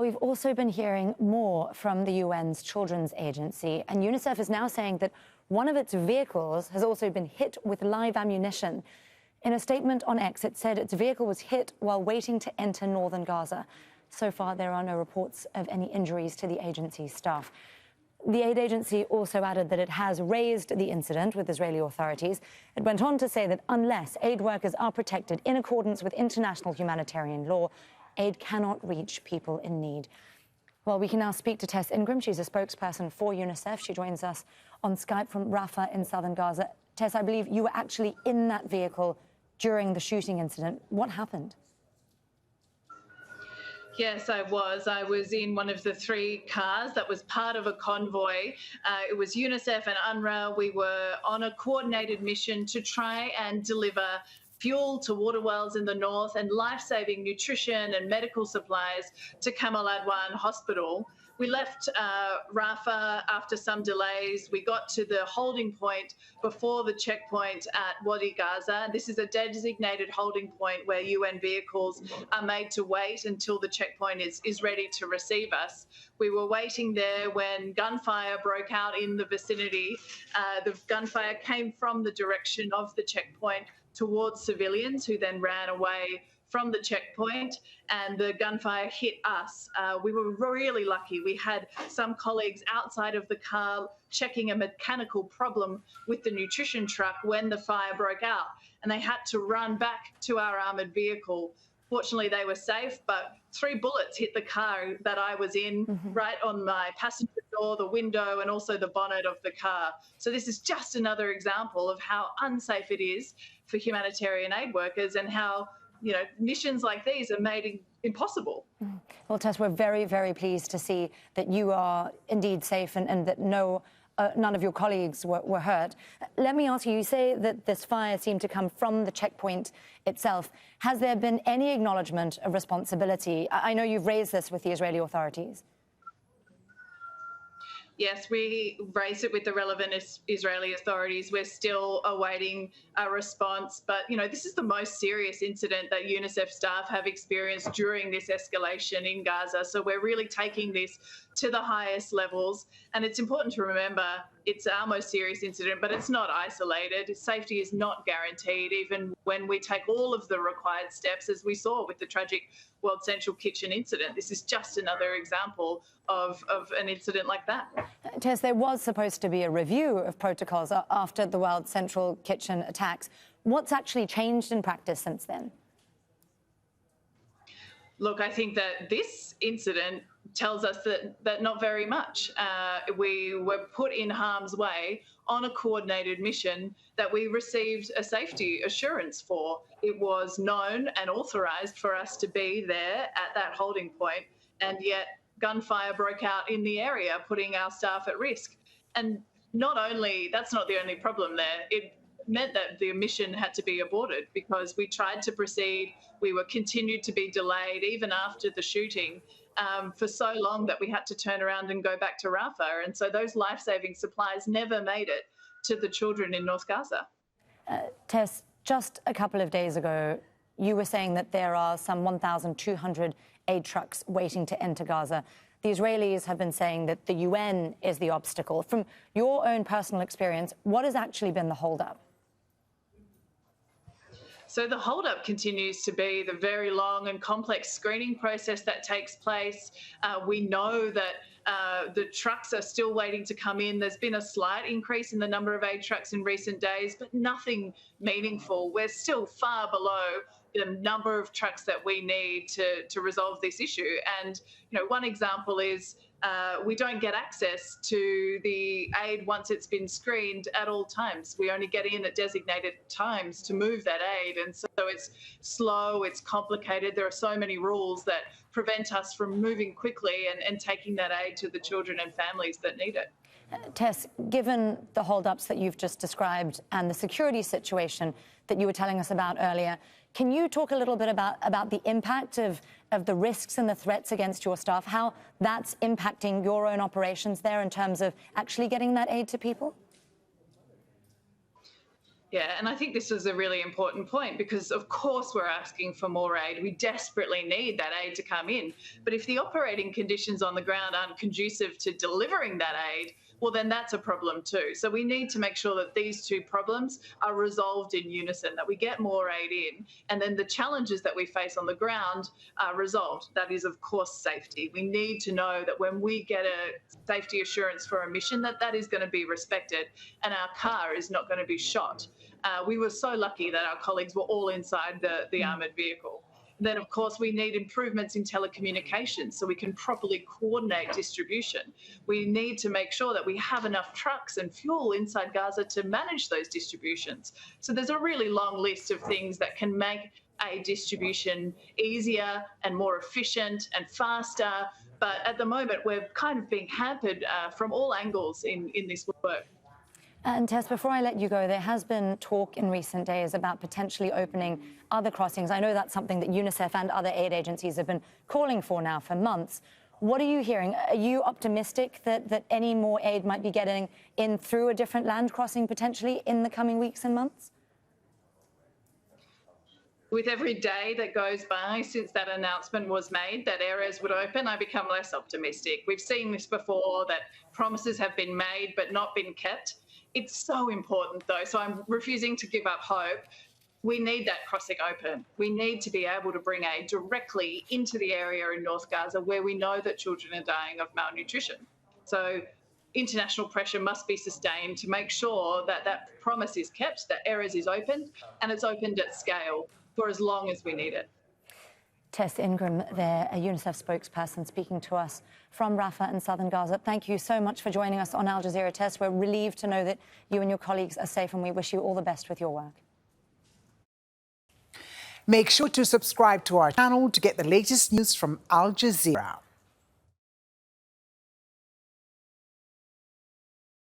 We've also been hearing more from the UN's Children's Agency, and UNICEF is now saying that one of its vehicles has also been hit with live ammunition. In a statement on X, it said its vehicle was hit while waiting to enter northern Gaza. So far, there are no reports of any injuries to the agency's staff. The aid agency also added that it has raised the incident with Israeli authorities. It went on to say that unless aid workers are protected in accordance with international humanitarian law, aid cannot reach people in need. Well, we can now speak to Tess Ingram. She's a spokesperson for UNICEF. She joins us on Skype from Rafah in southern Gaza. Tess, I believe you were actually in that vehicle during the shooting incident. What happened? Yes, I was. I was in one of the 3 cars that was part of a convoy. It was UNICEF and UNRWA. We were on a coordinated mission to try and deliver fuel to water wells in the north and life-saving nutrition and medical supplies to Kamal Adwan Hospital. We left Rafah after some delays. We got to the holding point before the checkpoint at Wadi Gaza. This is a designated holding point where UN vehicles are made to wait until the checkpoint is ready to receive us. We were waiting there when gunfire broke out in the vicinity. The gunfire came from the direction of the checkpoint towards civilians, who then ran away from the checkpoint, and the gunfire hit us. We were really lucky. We had some colleagues outside of the car checking a mechanical problem with the nutrition truck when the fire broke out, and they had to run back to our armoured vehicle. Fortunately, they were safe, but 3 bullets hit the car that I was in, right on my passenger door, the window, and also the bonnet of the car. So this is just another example of how unsafe it is for humanitarian aid workers, and how missions like these are made impossible. Well, Tess, we're very, very pleased to see that you are indeed safe and that none of your colleagues were hurt. Let me ask you, you say that this fire seemed to come from the checkpoint itself. Has there been any acknowledgement of responsibility? I know you've raised this with the Israeli authorities. Yes, we raised it with the relevant Israeli authorities. We're still awaiting a response. But, this is the most serious incident that UNICEF staff have experienced during this escalation in Gaza. So we're really taking this to the highest levels. And it's important to remember it's our most serious incident, but it's not isolated. Safety is not guaranteed, even when we take all of the required steps, as we saw with the tragic World Central Kitchen incident. This is just another example of an incident like that. Tess, there was supposed to be a review of protocols after the World Central Kitchen attacks. What's actually changed in practice since then? Look, I think that this incident tells us that not very much. We were put in harm's way on a coordinated mission that we received a safety assurance for. It was known and authorised for us to be there at that holding point, and yet gunfire broke out in the area, putting our staff at risk. And that's not the only problem there. It meant that the mission had to be aborted because we tried to proceed. We were continued to be delayed even after the shooting for so long that we had to turn around and go back to Rafah. And so those life-saving supplies never made it to the children in North Gaza. Tess, just a couple of days ago, you were saying that there are some 1,200 aid trucks waiting to enter Gaza. The Israelis have been saying that the UN is the obstacle. From your own personal experience, what has actually been the holdup? So the holdup continues to be the very long and complex screening process that takes place. We know that the trucks are still waiting to come in. There's been a slight increase in the number of aid trucks in recent days, but nothing meaningful. We're still far below the number of trucks that we need to resolve this issue. And, one example is we don't get access to the aid once it's been screened at all times. We only get in at designated times to move that aid. And so it's slow, it's complicated. There are so many rules that prevent us from moving quickly and taking that aid to the children and families that need it. Tess, given the holdups that you've just described and the security situation that you were telling us about earlier, can you talk a little bit about the impact of the risks and the threats against your staff, how that's impacting your own operations there in terms of actually getting that aid to people? Yeah, and I think this is a really important point because, of course, we're asking for more aid. We desperately need that aid to come in. But if the operating conditions on the ground aren't conducive to delivering that aid, well, then that's a problem too. So we need to make sure that these two problems are resolved in unison, that we get more aid in, and then the challenges that we face on the ground are resolved. That is, of course, safety. We need to know that when we get a safety assurance for a mission, that is going to be respected and our car is not going to be shot. We were so lucky that our colleagues were all inside the armoured vehicle. Then, of course, we need improvements in telecommunications so we can properly coordinate distribution. We need to make sure that we have enough trucks and fuel inside Gaza to manage those distributions. So there's a really long list of things that can make aid distribution easier and more efficient and faster. But at the moment, we're kind of being hampered from all angles in this work. And Tess, before I let you go, there has been talk in recent days about potentially opening other crossings. I know that's something that UNICEF and other aid agencies have been calling for now for months. What are you hearing? Are you optimistic that any more aid might be getting in through a different land crossing potentially in the coming weeks and months? With every day that goes by since that announcement was made that areas would open, I become less optimistic. We've seen this before, that promises have been made but not been kept. It's so important, though, so I'm refusing to give up hope. We need that crossing open. We need to be able to bring aid directly into the area in North Gaza where we know that children are dying of malnutrition. So international pressure must be sustained to make sure that that promise is kept, that Erez is opened, and it's opened at scale for as long as we need it. Tess Ingram there, a UNICEF spokesperson, speaking to us from Rafah in southern Gaza. Thank you so much for joining us on Al Jazeera, Tess. We're relieved to know that you and your colleagues are safe, and we wish you all the best with your work. Make sure to subscribe to our channel to get the latest news from Al Jazeera.